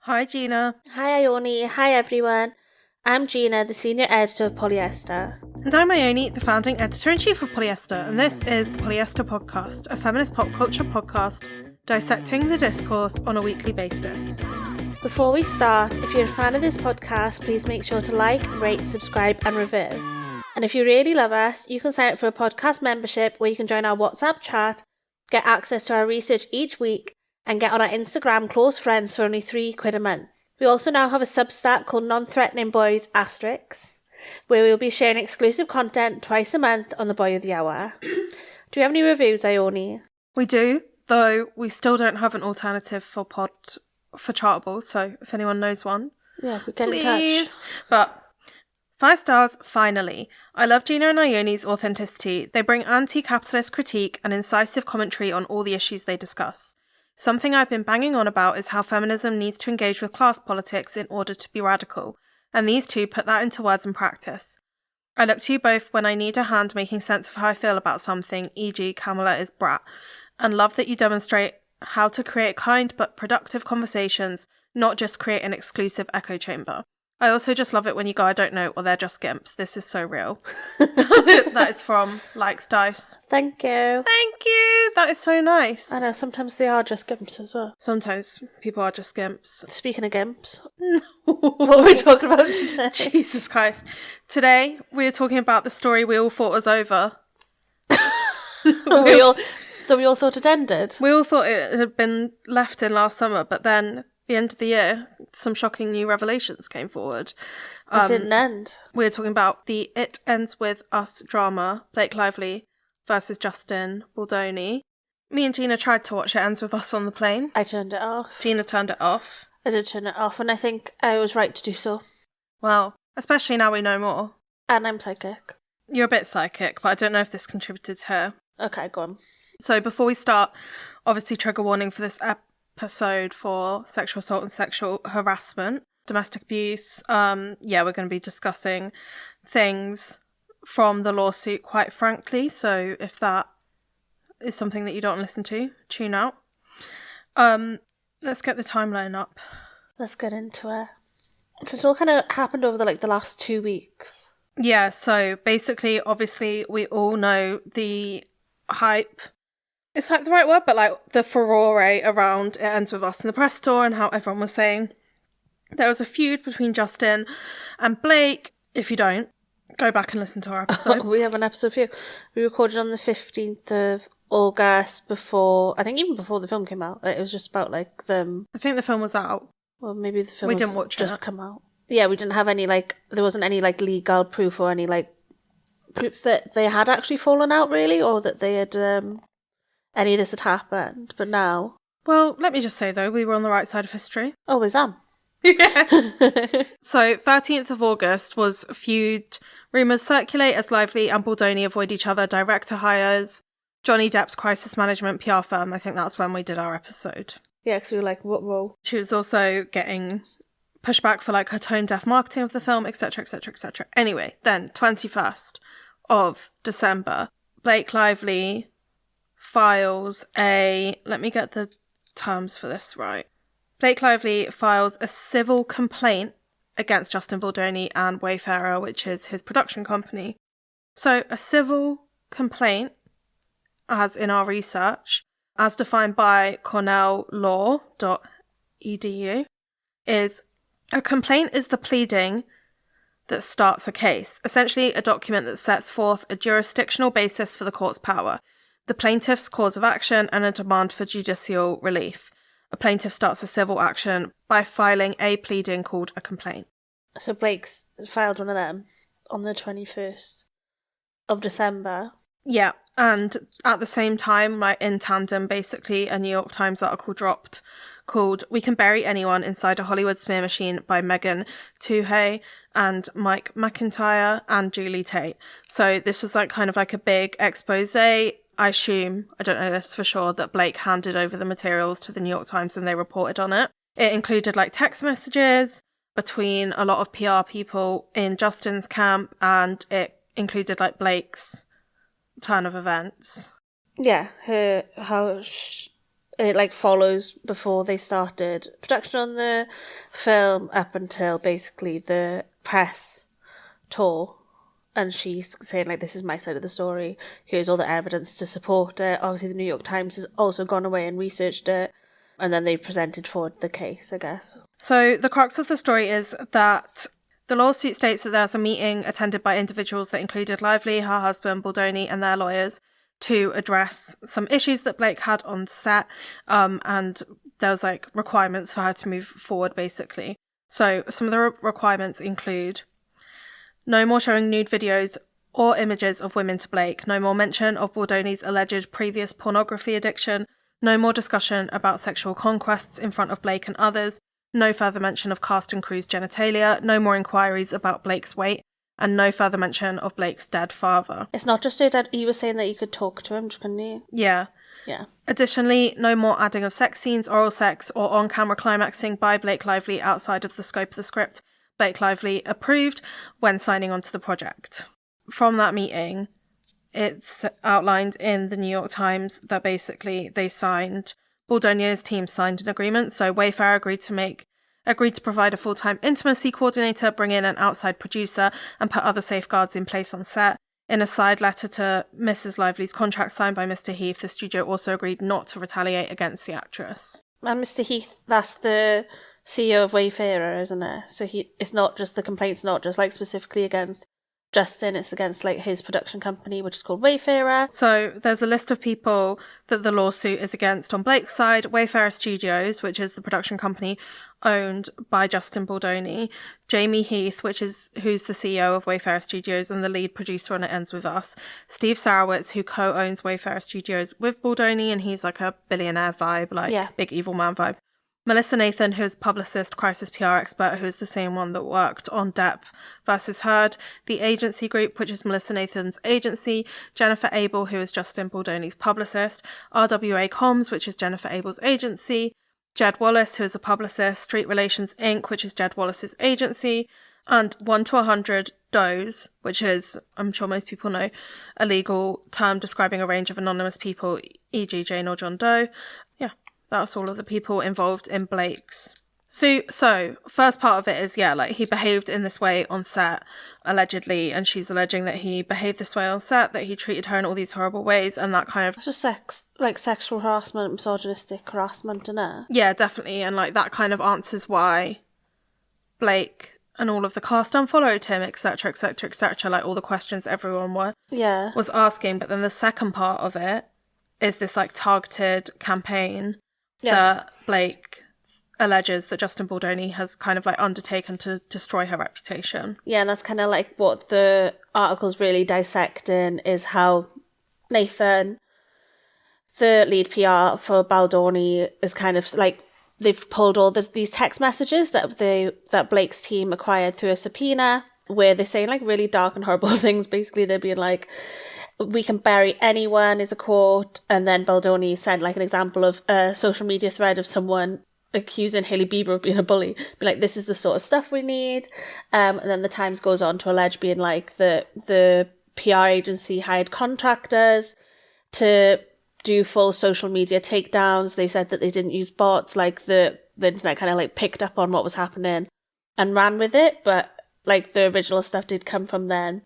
Hi, Gina. Hi Ione, hi everyone. I'm Gina, the senior editor of Polyester. And I'm Ione, the founding editor-in-chief of Polyester, and this is the Polyester Podcast, a feminist pop culture podcast dissecting the discourse on a weekly basis. Before we start, if you're a fan of this podcast, please make sure to like, rate, subscribe and review. And if you really love us, you can sign up for a podcast membership where you can join our WhatsApp chat, get access to our research each week, and get on our Instagram close friends for only £3 a month. We also now have a Substack called Non-Threatening Boys Asterix, where we will be sharing exclusive content twice a month on the Boy of the Hour. Do you have any reviews, Ione? We do, though we still don't have an alternative for Chartable, so if anyone knows one, Yeah, we get in touch. But 5 stars, finally. I love Gina and Ione's authenticity. They bring anti-capitalist critique and incisive commentary on all the issues they discuss. Something I've been banging on about is how feminism needs to engage with class politics in order to be radical, and these two put that into words and practice. I look to you both when I need a hand making sense of how I feel about something, e.g. Kamala is brat, and love that you demonstrate how to create kind but productive conversations, not just create an exclusive echo chamber. I also just love it when you go, I don't know, or they're just gimps. This is so real. That is from Likes Dice. Thank you. Thank you. That is so nice. I know, sometimes they are just gimps as well. Sometimes people are just gimps. Speaking of gimps, what are we talking about today? Jesus Christ. Today, we're talking about the story we all thought was over. we all thought it ended. We all thought it had been left in last summer, but then the end of the year, some shocking new revelations came forward. It didn't end. We're talking about the It Ends With Us drama, Blake Lively versus Justin Baldoni. Me and Gina tried to watch It Ends With Us on the plane. I turned it off. Gina turned it off. I did turn it off, and I think I was right to do so. Well, especially now we know more. And I'm psychic. You're a bit psychic, but I don't know if this contributed to her. Okay, go on. So before we start, obviously trigger warning for this episode for sexual assault and sexual harassment, domestic abuse. We're going to be discussing things from the lawsuit, quite frankly. So if that is something that you don't listen to, tune out. Let's get the timeline up. Let's get into it. So it's all kind of happened over the last 2 weeks. Yeah, so basically, obviously, we all know the hype. Is hype the right word? But the furore around It Ends With Us in the press tour and how everyone was saying there was a feud between Justin and Blake. If you don't, go back and listen to our episode. We have an episode for you. We recorded on the 15th of August even before the film came out. It was just about them. I think the film was out. Well, maybe the film didn't watch just it. come out. Yeah, we didn't have any there wasn't any legal proof or any proof that they had actually fallen out really, or that they had any of this had happened. But now, well, let me just say though, we were on the right side of history. Always am. Yeah. So 13th of August was feud. Rumours circulate as Lively and Baldoni avoid each other. Director hires Johnny Depp's crisis management PR firm. I think that's when we did our episode. Yeah, because we were like, what role? She was also getting pushback for her tone-deaf marketing of the film, etc, etc, etc. Anyway, then 21st of December, Blake Lively files let me get the terms for this right. Blake Lively files a civil complaint against Justin Baldoni and Wayfarer, which is his production company. So a civil complaint, as in our research, as defined by cornelllaw.edu, is a complaint is the pleading that starts a case, essentially a document that sets forth a jurisdictional basis for the court's power, the plaintiff's cause of action, and a demand for judicial relief. A plaintiff starts a civil action by filing a pleading called a complaint. So Blake's filed one of them on the 21st of December. Yeah, and at the same time, in tandem, basically, a New York Times article dropped called We Can Bury Anyone Inside a Hollywood Smear Machine by Megan Tuhey and Mike McIntyre and Julie Tate. So this was kind of a big expose. I assume, I don't know this for sure, that Blake handed over the materials to the New York Times and they reported on it. It included text messages between a lot of PR people in Justin's camp, and it included Blake's turn of events. Yeah, it like follows before they started production on the film up until basically the press tour. And she's saying, like, this is my side of the story. Here's all the evidence to support it. Obviously, the New York Times has also gone away and researched it. And then they presented forward the case, I guess. So the crux of the story is that the lawsuit states that there's a meeting attended by individuals that included Lively, her husband, Baldoni, and their lawyers to address some issues that Blake had on set. And there was, like, requirements for her to move forward, basically. So some of the requirements include no more showing nude videos or images of women to Blake, no more mention of Baldoni's alleged previous pornography addiction, no more discussion about sexual conquests in front of Blake and others, no further mention of cast and crew's genitalia, no more inquiries about Blake's weight, and no further mention of Blake's dead father. It's not just her dad. He was saying that you could talk to him, couldn't you? Yeah. Yeah. Additionally, no more adding of sex scenes, oral sex, or on-camera climaxing by Blake Lively outside of the scope of the script Blake Lively approved when signing on to the project. From that meeting, it's outlined in the New York Times that basically Baldoni and his team signed an agreement. So Wayfair agreed to provide a full-time intimacy coordinator, bring in an outside producer, and put other safeguards in place on set. In a side letter to Mrs. Lively's contract signed by Mr. Heath, the studio also agreed not to retaliate against the actress. And Mr. Heath, that's the CEO of Wayfarer, isn't it? So it's not just the complaint's not just like specifically against Justin, it's against like his production company, which is called Wayfarer. So there's a list of people that the lawsuit is against on Blake's side. Wayfarer Studios, which is the production company owned by Justin Baldoni. Jamie Heath, who's the CEO of Wayfarer Studios and the lead producer on It Ends With Us. Steve Sarowitz, who co-owns Wayfarer Studios with Baldoni, and he's like a billionaire vibe, big evil man vibe. Melissa Nathan, who's publicist, crisis PR expert, who's the same one that worked on Depp versus Heard. The agency group, which is Melissa Nathan's agency. Jennifer Abel, who is Justin Baldoni's publicist. RWA Comms, which is Jennifer Abel's agency. Jed Wallace, who is a publicist. Street Relations Inc., which is Jed Wallace's agency. And 1 to 100 Does, which is, I'm sure most people know, a legal term describing a range of anonymous people, e.g. Jane or John Doe. Yeah. That's all of the people involved in Blake's. So first part of it is, he behaved in this way on set, allegedly, and she's alleging that he behaved this way on set, that he treated her in all these horrible ways, and that kind of... It's just sexual harassment, misogynistic harassment, innit? Yeah, definitely, and that kind of answers why Blake and all of the cast unfollowed him, etc., etc., etc., all the questions everyone was asking. But then the second part of it is this, targeted campaign that Blake alleges that Justin Baldoni has kind of undertaken to destroy her reputation. Yeah, and that's kind of what the article's really dissecting is how Nathan, the lead PR for Baldoni, is kind of they've pulled all these text messages that Blake's team acquired through a subpoena where they're saying really dark and horrible things. Basically, they're being we can bury anyone is a quote, and then Baldoni sent an example of a social media thread of someone accusing Hailey Bieber of being a bully. Be this is the sort of stuff we need. And then the Times goes on to allege being the PR agency hired contractors to do full social media takedowns. They said that they didn't use bots. The internet kind of picked up on what was happening and ran with it, but the original stuff did come from then.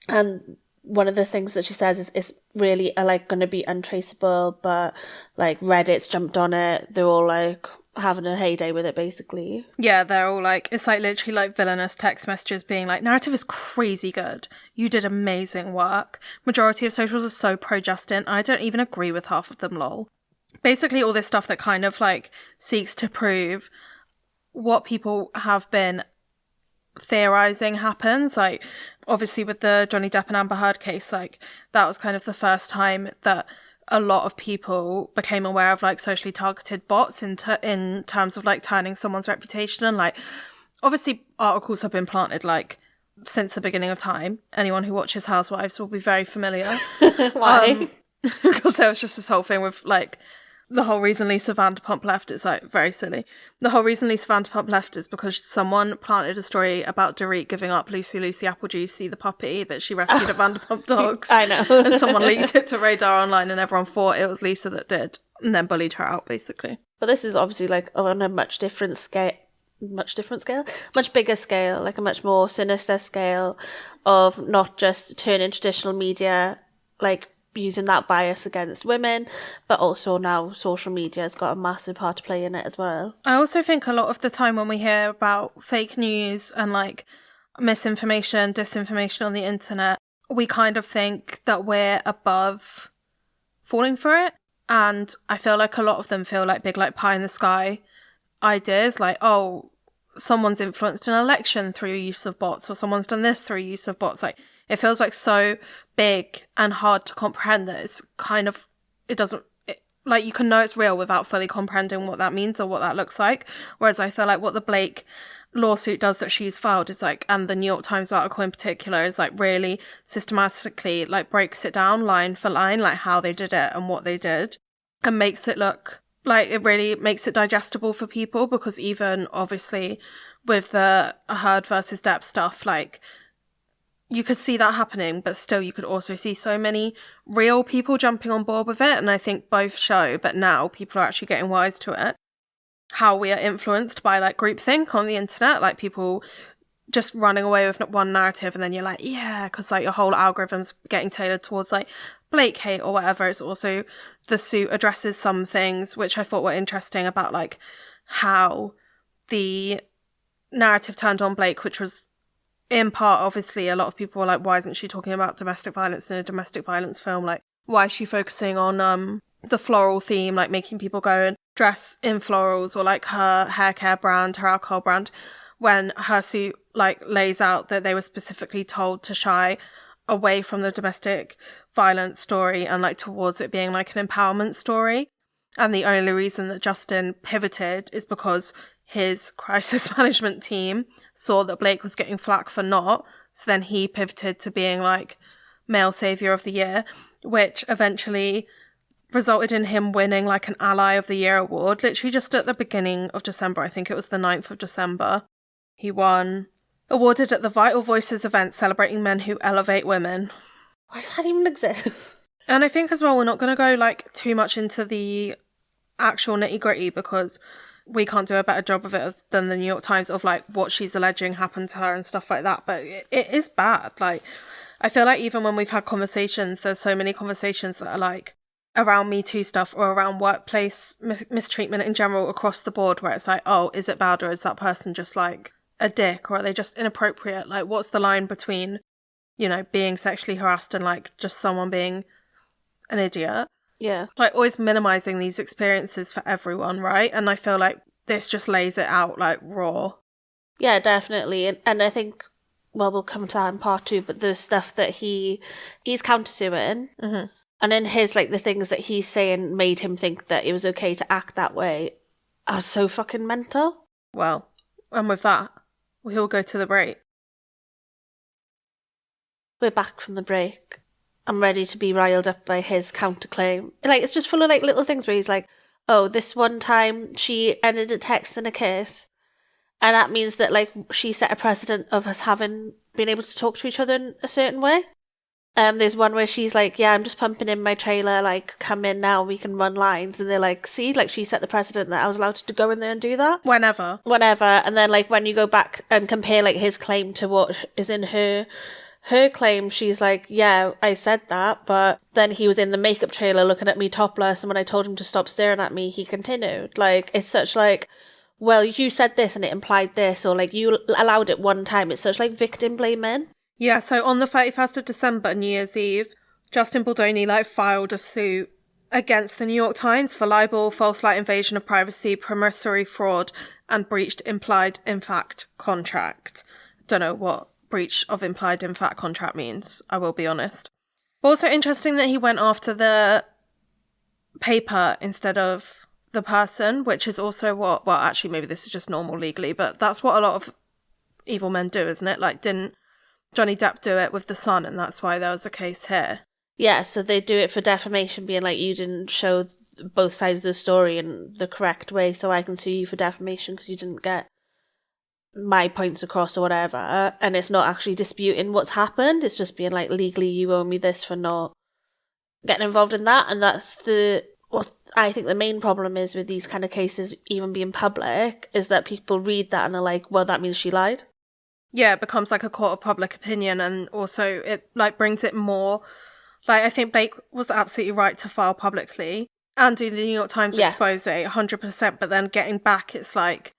And one of the things that she says is it's really going to be untraceable, but Reddit's jumped on it. They're all having a heyday with it, basically. Yeah, they're all it's literally villainous text messages being narrative is crazy good. You did amazing work. Majority of socials are so pro Justin. I don't even agree with half of them, lol. Basically all this stuff that kind of seeks to prove what people have been theorizing happens. Obviously with the Johnny Depp and Amber Heard case, that was kind of the first time that a lot of people became aware of socially targeted bots in terms of turning someone's reputation. And obviously articles have been planted since the beginning of time. Anyone who watches Housewives will be very familiar. Why? Because there was just this whole thing with the whole reason Lisa Vanderpump left is very silly. The whole reason Lisa Vanderpump left is because someone planted a story about Dorit giving up Lucy Applejuicy, the puppy that she rescued at Vanderpump Dogs. I know. And someone leaked it to Radar Online and everyone thought it was Lisa that did. and then bullied her out, basically. But this is obviously like on a much bigger scale, like a much more sinister scale of not just turning traditional media, like using that bias against women, but also now social media has got a massive part to play in it as well. I also think a lot of the time when we hear about fake news and like misinformation, disinformation on the internet, we kind of think that we're above falling for it. And I feel like a lot of them feel like big, like pie in the sky ideas, like, oh, someone's influenced an election through use of bots, or someone's done this through use of bots. Like, it feels like so big and hard to comprehend that it's kind of, like, you can know it's real without fully comprehending what that means or what that looks like. Whereas I feel like what the Blake lawsuit does that she's filed is like, and the New York Times article in particular is like really systematically like breaks it down line for line, like how they did it and what they did, and makes it look like, it really makes it digestible for people. Because even obviously with the Heard versus Depp stuff, like, you could see that happening, but still you could also see so many real people jumping on board with it. And I think both show, but now people are actually getting wise to it, how we are influenced by like groupthink on the internet, like people just running away with one narrative, and then you're like, yeah, because like your whole algorithm's getting tailored towards like Blake hate or whatever. It's also, the suit addresses some things which I thought were interesting about like how the narrative turned on Blake, which was in part, obviously, a lot of people were like, why isn't she talking about domestic violence in a domestic violence film? Like, why is she focusing on the floral theme, like making people go and dress in florals, or like her hair care brand, her alcohol brand, when her suit like lays out that they were specifically told to shy away from the domestic violence story and like towards it being like an empowerment story. And the only reason that Justin pivoted is because his crisis management team saw that Blake was getting flack for not, so then he pivoted to being like male savior of the year, which eventually resulted in him winning like an Ally of the Year award, literally just at the beginning of December. I think it was the 9th of December. He won, awarded at the Vital Voices event celebrating men who elevate women. Why does that even exist? And I think as well, we're not going to go like too much into the actual nitty gritty, because we can't do a better job of it than the New York Times of like what she's alleging happened to her and stuff like that. But it is bad. Like, I feel like even when we've had conversations, there's so many conversations that are like around Me Too stuff or around workplace mistreatment in general across the board, where it's like, oh, is it bad, or is that person just like a dick, or are they just inappropriate? Like, what's the line between, you know, being sexually harassed and like just someone being an idiot? Yeah. Like, always minimizing these experiences for everyone, right? And I feel like this just lays it out like raw. Yeah, definitely. And I think, well, we'll come to that in part 2, but the stuff that he's countersuing, and in his, like, the things that he's saying made him think that it was okay to act that way are so fucking mental. Well, and with that, we'll go to the break. We're back from the break. I'm ready to be riled up by his counterclaim. Like, it's just full of like little things where he's like, oh, this one time she ended a text and a kiss, and that means that like she set a precedent of us having been able to talk to each other in a certain way. There's one where she's like, yeah, I'm just pumping in my trailer, like, come in now, we can run lines. And they're like, see, like, she set the precedent that I was allowed to go in there and do that. Whenever. And then like when you go back and compare like his claim to what is in her claim, she's like, yeah, I said that, but then he was in the makeup trailer looking at me topless, and when I told him to stop staring at me, he continued. Like, it's such like, well, you said this and it implied this, or like you allowed it one time. It's such like victim blaming. Yeah, so on the 31st of December, New Year's Eve, Justin Baldoni like filed a suit against the New York Times for libel, false light invasion of privacy, promissory fraud, and breached implied in fact contract. Don't know what breach of implied in fact contract means, I will be honest. Also interesting that he went after the paper instead of the person, which is also what, well, actually maybe this is just normal legally, but that's what a lot of evil men do, isn't it? Like, didn't Johnny Depp do it with The Sun, and that's why there was a case here? Yeah, so they do it for defamation, being like, you didn't show both sides of the story in the correct way, so I can sue you for defamation because you didn't get my points across or whatever. And it's not actually disputing what's happened, it's just being like, legally you owe me this for not getting involved in that. And that's the what I think the main problem is with these kind of cases even being public is that people read that and are like, well, that means she lied. Yeah, it becomes like a court of public opinion, and also it like brings it more. Like, I think Blake was absolutely right to file publicly and do the New York Times expose, 100%. But then getting back, it's like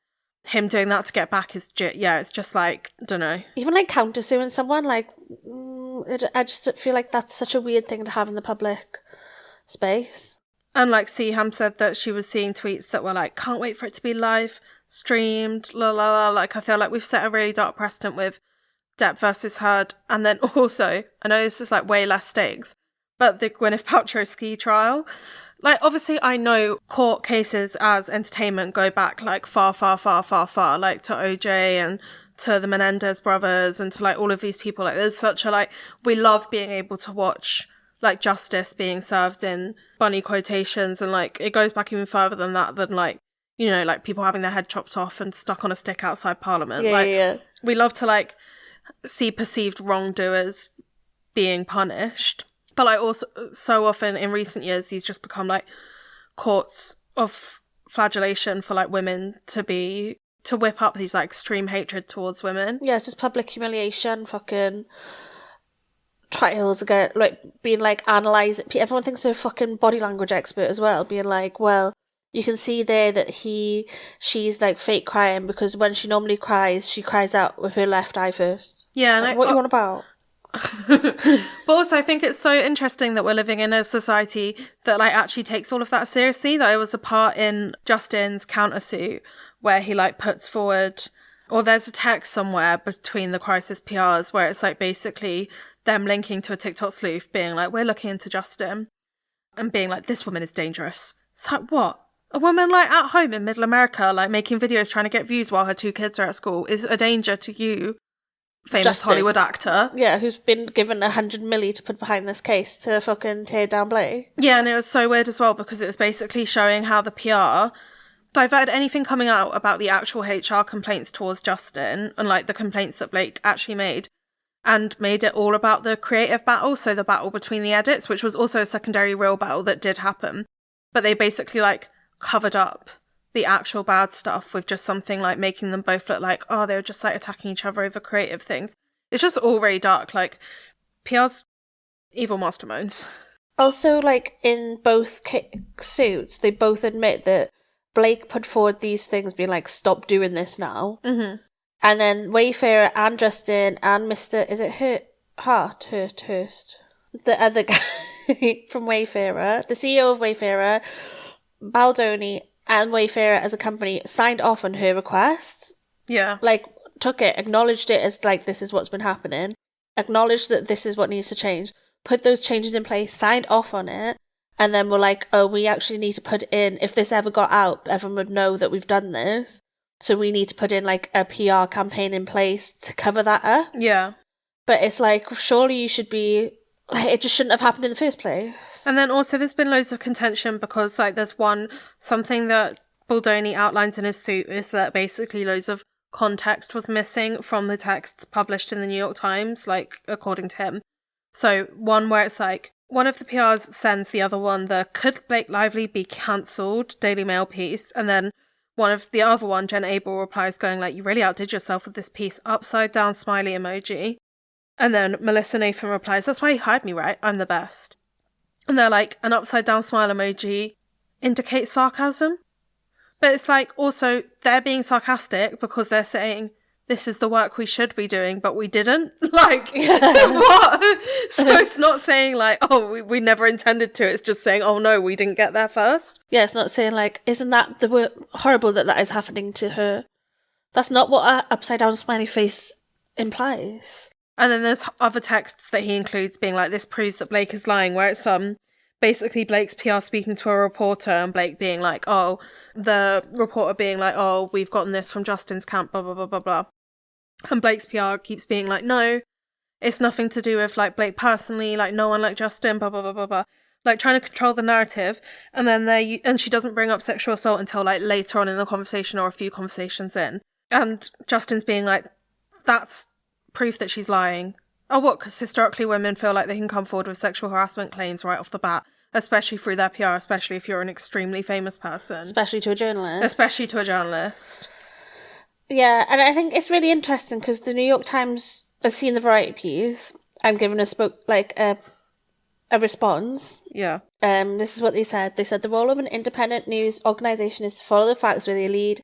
him doing that to get back is it's just like, I don't know. Even like countersuing someone, like I just feel like that's such a weird thing to have in the public space. And like Seaham said that she was seeing tweets that were like, can't wait for it to be live streamed, la la la. Like, I feel like we've set a really dark precedent with Depp versus Heard. And then also, I know this is like way less stakes, but the Gwyneth Paltrow ski trial. Like, obviously I know court cases as entertainment go back like far, like to OJ and to the Menendez brothers and to like all of these people. Like, there's such a like, we love being able to watch like justice being served in bunny quotations, and like it goes back even further than that, than like, you know, like people having their head chopped off and stuck on a stick outside Parliament. We love to like see perceived wrongdoers being punished. But like also so often in recent years, these just become like courts of flagellation for like women to whip up these like extreme hatred towards women. Yeah, it's just public humiliation, fucking trials again, like being like analysing. Everyone thinks they're a fucking body language expert as well, being like, well, you can see there that she's like fake crying because when she normally cries, she cries out with her left eye first. Yeah, like, what you want about? But also I think it's so interesting that we're living in a society that like actually takes all of that seriously. There was a part in Justin's countersuit where he like puts forward, or there's a text somewhere between the crisis PRs where it's like basically them linking to a TikTok sleuth being like, we're looking into Justin, and being like, this woman is dangerous. It's like, what? A woman like at home in middle America like making videos trying to get views while her 2 kids are at school is a danger to you, famous Justin. Hollywood actor. Yeah, who's been given 100 million to put behind this case to fucking tear down Blake. Yeah, and it was so weird as well because it was basically showing how the PR diverted anything coming out about the actual HR complaints towards Justin and like the complaints that Blake actually made, and made it all about the creative battle, so the battle between the edits, which was also a secondary real battle that did happen. But they basically like covered up the actual bad stuff with just something like making them both look like, oh, they were just like attacking each other over creative things. It's just all very dark. Like, PR's evil masterminds. Also, like, in both suits, they both admit that Blake put forward these things being like, stop doing this now. Mm-hmm. And then Wayfarer and Justin and Mr. Is it Hurst? The other guy from Wayfarer, the CEO of Wayfarer, Baldoni, and Wayfarer as a company signed off on her requests. Yeah. Like, took it, acknowledged it as like, this is what's been happening, acknowledged that this is what needs to change, put those changes in place, signed off on it, and then we're like, oh, we actually need to put in, if this ever got out, everyone would know that we've done this. So we need to put in like a PR campaign in place to cover that up. Yeah. But it's like, surely you should be, like, it just shouldn't have happened in the first place. And then also there's been loads of contention because like there's something that Baldoni outlines in his suit is that basically loads of context was missing from the texts published in the New York Times, like according to him. So one where it's like, one of the PRs sends the other one the "Could Blake Lively be cancelled?" Daily Mail piece, and then the other one, Jen Abel, replies going like, you really outdid yourself with this piece, upside down smiley emoji. And then Melissa Nathan replies, that's why you hired me, right? I'm the best. And they're like, an upside down smile emoji indicates sarcasm. But it's like, also, they're being sarcastic because they're saying, this is the work we should be doing, but we didn't. Like, what? So it's not saying like, oh, we never intended to. It's just saying, oh no, we didn't get there first. Yeah, it's not saying like, isn't that the word horrible that is happening to her? That's not what an upside down smiley face implies. And then there's other texts that he includes being like, this proves that Blake is lying, where it's basically Blake's PR speaking to a reporter and Blake being like, oh, the reporter being like, oh, we've gotten this from Justin's camp, blah, blah, blah, blah, blah. And Blake's PR keeps being like, no, it's nothing to do with like Blake personally, like no one like Justin, blah, blah, blah, blah, blah. Like trying to control the narrative. And then and she doesn't bring up sexual assault until like later on in the conversation or a few conversations in. And Justin's being like, that's proof that she's lying. Oh, what? Because historically women feel like they can come forward with sexual harassment claims right off the bat. especially through their PR, especially if you're an extremely famous person. Especially to a journalist. Yeah, and I think it's really interesting because the New York Times has seen the Variety piece and given a response. Yeah. This is what they said. They said the role of an independent news organisation is to follow the facts where they lead.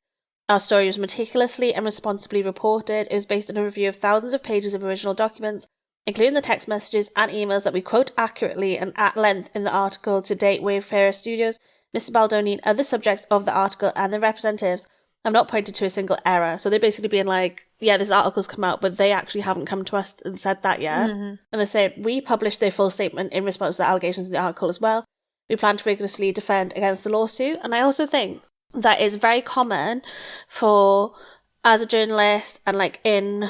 Our story was meticulously and responsibly reported. It was based on a review of thousands of pages of original documents, including the text messages and emails that we quote accurately and at length in the article to date Wayfarer Studios, Mr. Baldoni and other subjects of the article and their representatives have not pointed to a single error. So they're basically being like, yeah, this article's come out, but they actually haven't come to us and said that yet. Mm-hmm. And they say, we published their full statement in response to the allegations in the article as well. We plan to rigorously defend against the lawsuit. And I also think that is very common for, as a journalist and like in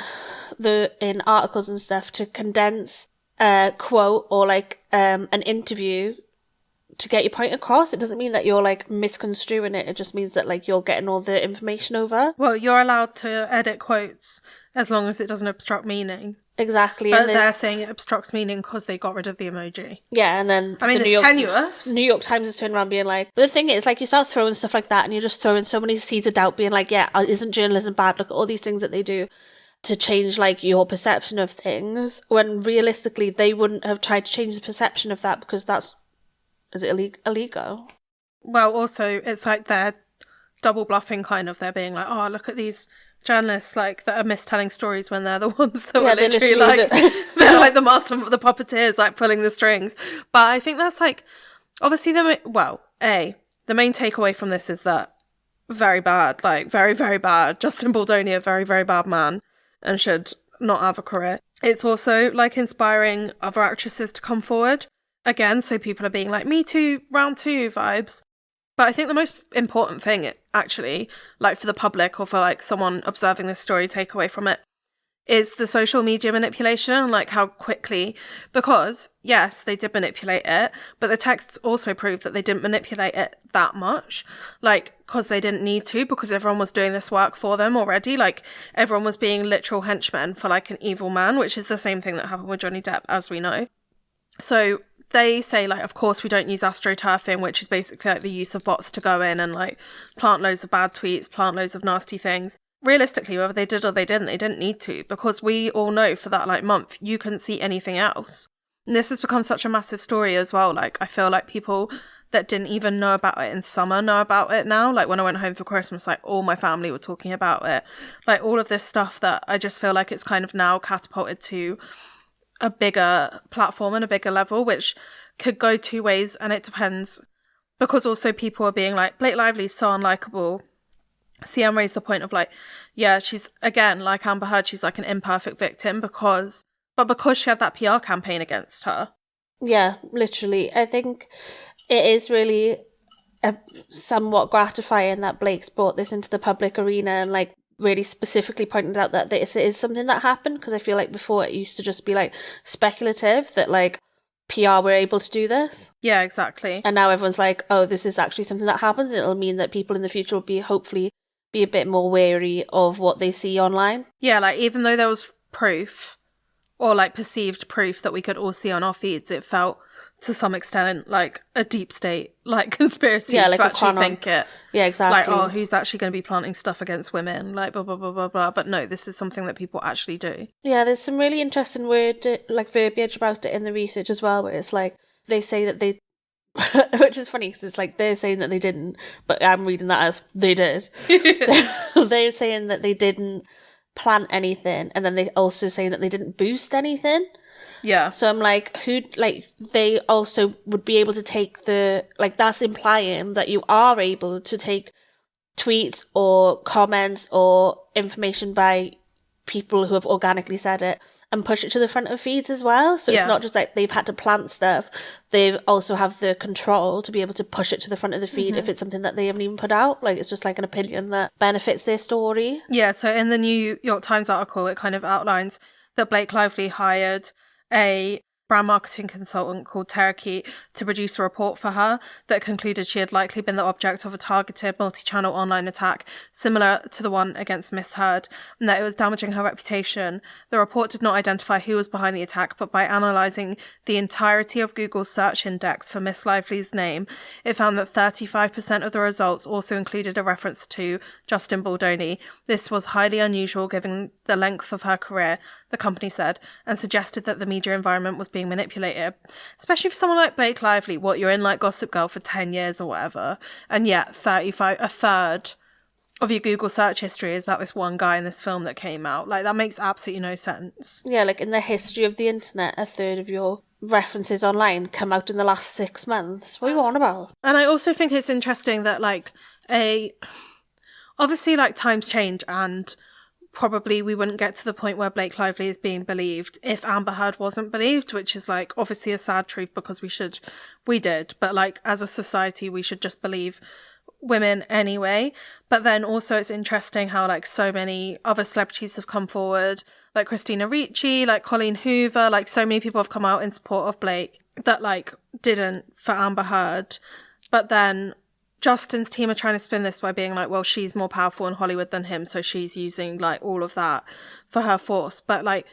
articles and stuff, to condense a quote or like an interview to get your point across. It doesn't mean that you're like misconstruing it. It just means that like you're getting all the information over. Well, you're allowed to edit quotes as long as it doesn't obstruct meaning. Exactly. But they're saying it obstructs meaning because they got rid of the emoji. Yeah, and then it's tenuous. New York Times is turning around being like, but the thing is, like, you start throwing stuff like that and you're just throwing so many seeds of doubt, being like, yeah, isn't journalism bad? Look at all these things that they do to change like your perception of things, when realistically they wouldn't have tried to change the perception of that because is it illegal? Well, also it's like they're double bluffing, kind of. They're being like, oh, look at these journalists like that are mistelling stories when they're the ones that were literally like they're like the master of the puppeteers, like pulling the strings. But I think that's like obviously the main takeaway from this is that very bad, like very, very bad. Justin Baldoni, a very, very bad man and should not have a career. It's also like inspiring other actresses to come forward again, so people are being like, me too, round 2 vibes. But I think the most important thing, actually, like for the public or for like someone observing this story, take away from it, is the social media manipulation and like how quickly, because yes, they did manipulate it, but the texts also prove that they didn't manipulate it that much, like because they didn't need to, because everyone was doing this work for them already. Like everyone was being literal henchmen for like an evil man, which is the same thing that happened with Johnny Depp, as we know. So they say, like, of course we don't use astroturfing, which is basically like the use of bots to go in and like plant loads of bad tweets, plant loads of nasty things. Realistically, whether they did or they didn't need to, because we all know for that like month you couldn't see anything else. And this has become such a massive story as well. Like I feel like people that didn't even know about it in summer know about it now. Like when I went home for Christmas, like all my family were talking about it. Like all of this stuff that I just feel like it's kind of now catapulted to a bigger platform and a bigger level, which could go 2 ways, and it depends, because also people are being like, Blake Lively's so unlikable. CM raised the point of like, yeah, she's, again, like Amber Heard, she's like an imperfect victim because she had that PR campaign against her. Yeah, literally. I think it is really somewhat gratifying that Blake's brought this into the public arena and like really specifically pointed out that this is something that happened, because I feel like before it used to just be like speculative that like PR were able to do this. Yeah, exactly. And now everyone's like, oh, this is actually something that happens. It'll mean that people in the future will be hopefully be a bit more wary of what they see online. Yeah, like even though there was proof or like perceived proof that we could all see on our feeds, it felt to some extent like a deep state like conspiracy, like to actually think it. Yeah, exactly. Like, oh, who's actually going to be planting stuff against women, like blah blah blah blah blah. But no, this is something that people actually do. Yeah, there's some really interesting verbiage about it in the research as well, where it's like they say that they which is funny because it's like they're saying that they didn't, but I'm reading that as they did. They're saying that they didn't plant anything, and then they also saying that they didn't boost anything. Yeah. So I'm like, they also would be able to take that's implying that you are able to take tweets or comments or information by people who have organically said it and push it to the front of feeds as well. So it's not just like they've had to plant stuff. They also have the control to be able to push it to the front of the feed if it's something that they haven't even put out. Like it's just like an opinion that benefits their story. Yeah, so in the New York Times article, it kind of outlines that Blake Lively hired a brand marketing consultant called Teraki to produce a report for her that concluded she had likely been the object of a targeted multi-channel online attack similar to the one against Miss Heard, and that it was damaging her reputation. The report did not identify who was behind the attack, but by analysing the entirety of Google's search index for Miss Lively's name, it found that 35% of the results also included a reference to Justin Baldoni. This was highly unusual given the length of her career, the company said, and suggested that the media environment was being manipulated. Especially for someone like Blake Lively, you're in like Gossip Girl for 10 years or whatever, and yet a third of your Google search history is about this one guy in this film that came out. Like, that makes absolutely no sense. Yeah, like in the history of the internet, a third of your references online come out in the last 6 months. What are you on about? And I also think it's interesting that obviously like times change, and probably we wouldn't get to the point where Blake Lively is being believed if Amber Heard wasn't believed, which is like obviously a sad truth because we did, but like as a society we should just believe women anyway. But then also it's interesting how like so many other celebrities have come forward, like Christina Ricci, like Colleen Hoover, like so many people have come out in support of Blake that like didn't for Amber Heard. But then Justin's team are trying to spin this by being like, well, she's more powerful in Hollywood than him, so she's using like all of that for her force. But like,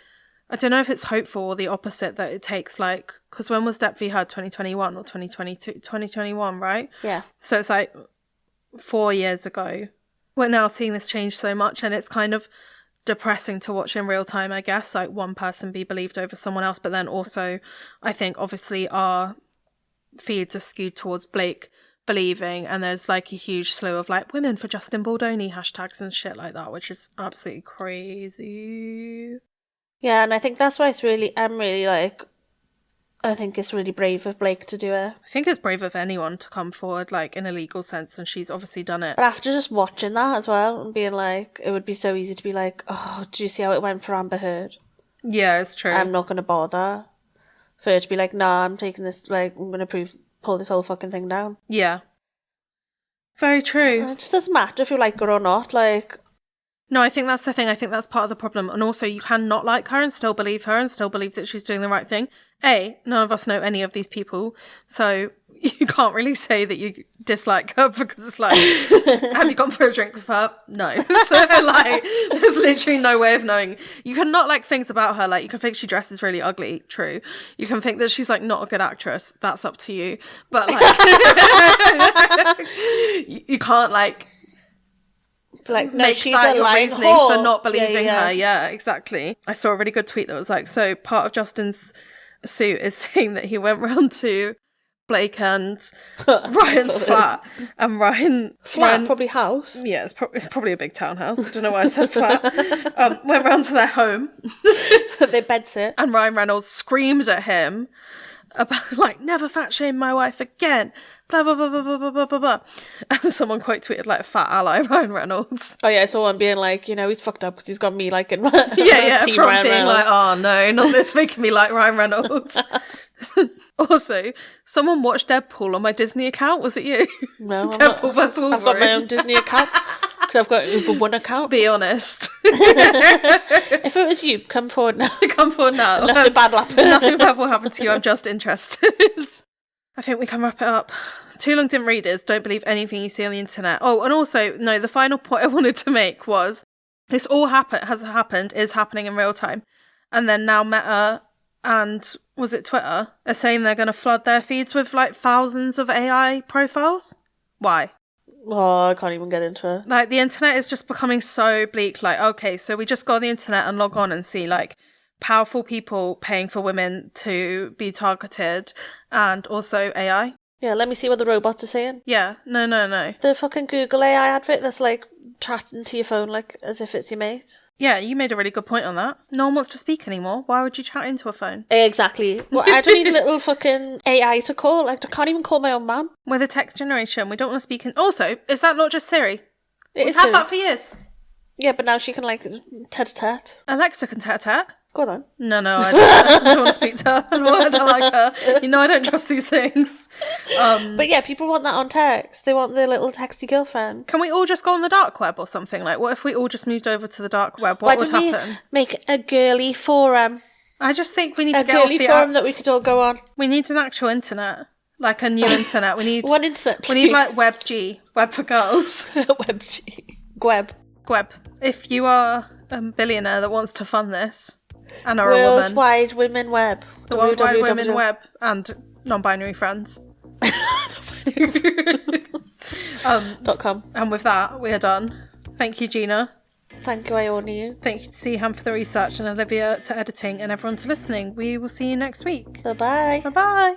I don't know if it's hopeful or the opposite, that it takes like, because when was Depp v. Heard, 2021 or 2022? 2021, right? Yeah. So it's like 4 years ago. We're now seeing this change so much, and it's kind of depressing to watch in real time, I guess, like one person be believed over someone else. But then also, I think obviously our feeds are skewed towards Blake believing, and there's like a huge slew of like women for Justin Baldoni hashtags and shit like that, which is absolutely crazy. Yeah, and I think that's why I think it's really brave of Blake to do it. I think it's brave of anyone to come forward like in a legal sense, and she's obviously done it. But after just watching that as well and being like, it would be so easy to be like, oh, do you see how it went for Amber Heard? Yeah, it's true. I'm not going to bother. For her to be like, nah, I'm taking this, like, I'm going to pull this whole fucking thing down. Yeah. Very true. And it just doesn't matter if you like her or not, like... No, I think that's the thing. I think that's part of the problem. And also, you can not like her and still believe her and still believe that she's doing the right thing. None of us know any of these people, so you can't really say that you dislike her because it's like, have you gone for a drink with her? No. So, like, there's literally no way of knowing. You can not like things about her. Like, you can think she dresses really ugly. True. You can think that she's, like, not a good actress. That's up to you. But, like, you can't, like no, make she's that a your lying reasoning whore. for not believing Yeah. her. Yeah, exactly. I saw a really good tweet that was like, so part of Justin's suit is saying that he went round to Blake and Ryan's flat, and Ryan probably house. Yeah, it's probably a big townhouse. I don't know why I said flat. Went round to their home. They bedsit. And Ryan Reynolds screamed at him about, like, never fat shame my wife again, blah, blah, blah, blah, blah, blah, blah, blah. And someone quote tweeted, like, fat ally Ryan Reynolds. Oh, yeah, I saw one being like, you know, he's fucked up because he's got me liking Team Ryan being Reynolds. like, oh, no, not this making me like Ryan Reynolds. Also, someone watched Deadpool on my Disney account. Was it you? No, Deadpool vs. Wolverine. I've got my own Disney account. Because I've got Uber One account. Be honest. If it was you, come forward now. Come forward now. Nothing bad will happen. Nothing bad will happen to you. I'm just interested. I think we can wrap it up. Too long didn't read it. Don't believe anything you see on the internet. Oh, and also, no, the final point I wanted to make was this all is happening in real time. And then now Meta and, was it Twitter, are saying they're going to flood their feeds with like thousands of AI profiles. Why? Oh, I can't even get into it. Like, the internet is just becoming so bleak. Like, okay, so we just go on the internet and log on and see like powerful people paying for women to be targeted, and also AI. Yeah, let me see what the robots are saying. Yeah, no. The fucking Google AI advert that's like chatting to your phone like as if it's your mate. Yeah, you made a really good point on that. No one wants to speak anymore. Why would you chat into a phone? Exactly. Well, I don't need a little fucking AI to call. Like, I can't even call my own mum. We're the text generation. We don't want to speak in... Also, is that not just Siri? We've had that for years. Yeah, but now she can, like, tete-a-tete. Alexa can tete-a-tete. Go on. No, I don't want to speak to her. I don't like her. You know, I don't trust these things. But yeah, people want that on text. They want their little texty girlfriend. Can we all just go on the dark web or something? Like, what if we all just moved over to the dark web? What would happen? We make a girly forum? I just think we need to A get off girly the forum that we could all go on. We need an actual internet. Like a new internet. We need One internet, We need like WebG. Web for girls. WebG. Gweb. Gweb. If you are a billionaire that wants to fund this and are a woman. Worldwide Women Web. The Worldwide Women Web and non-binary friends. .com. And with that, we are done. Thank you, Gina. Thank you, Ione. Thank you to Siham for the research and Olivia to editing and everyone to listening. We will see you next week. Bye-bye. Bye-bye.